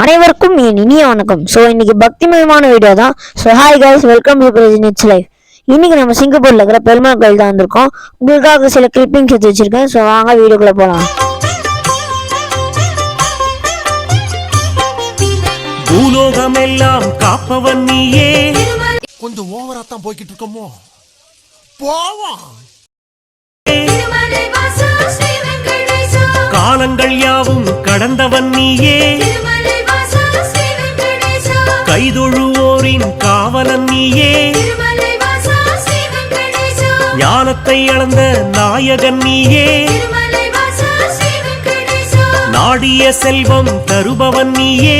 அனைவருக்கும் என் இனிய வணக்கம். ஸோ இன்னைக்கு பக்திமயமான வீடியோ தான். So hi guys, welcome to Prajini's life. இன்னைக்கு நம்ம சிங்கப்பூர்ல இருக்கிற பெருமாள் கோயில் தான் வந்திருக்கோம். உங்களுக்காக சில கிளிப்பிங்ஸ் எடுத்து வச்சிருக்கேன். ஸோ வாங்க வீடியோக்குள்ள போகலாம். பூலோகம் எல்லாம் காப்பவன் நீயே. கொஞ்சம் ஓவரா தான் போய்கிட்டு இருக்கோமோ, போவோம். காலங்கள் யாவும் கடந்தவன் நீயே. கைதொழுவோரின் காவலன் நீயே. ஞானத்தை அளந்த நாயகன் நீயே. நாடிய செல்வம் தருபவன் நீயே.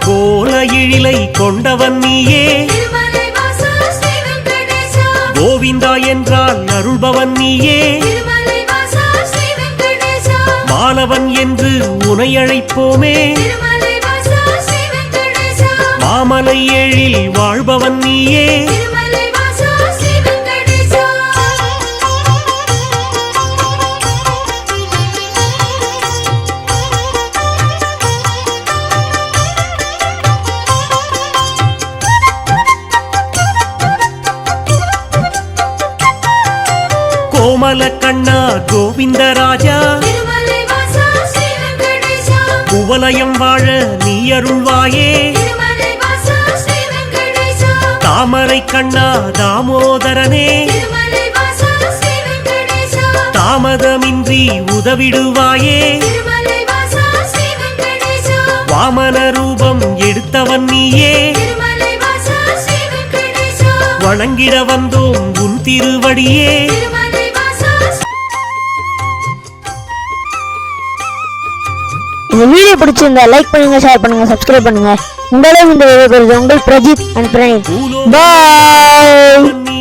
கோல எழிலை கொண்டவன் நீயே. கோவிந்தா என்றால் அருள்பவன் நீயே. மாலவன் என்று உனை அழைப்போமே. மாமலை எழில் வாழ்பவன் நீயே. கோமல கண்ணா கோவிந்தராஜா, குவலயம் வாழ நீ அருள்வாயே. தாமரை கண்ணா தாமோதரனே, தாமதமின்றி உதவிடுவாயே. வாமன ரூபம் எடுத்தவன் நீயே. வணங்கிட வந்தோம் உன் திருவடியே. இந்த வீடியோ பிடிச்சிருந்தா லைக் பண்ணுங்க, ஷேர் பண்ணுங்க, சப்ஸ்கிரைப் பண்ணுங்க. உங்களிடம் இந்த வீடியோ உங்கள் பிரஜித் அண்ட் பிரணீத். பாய்.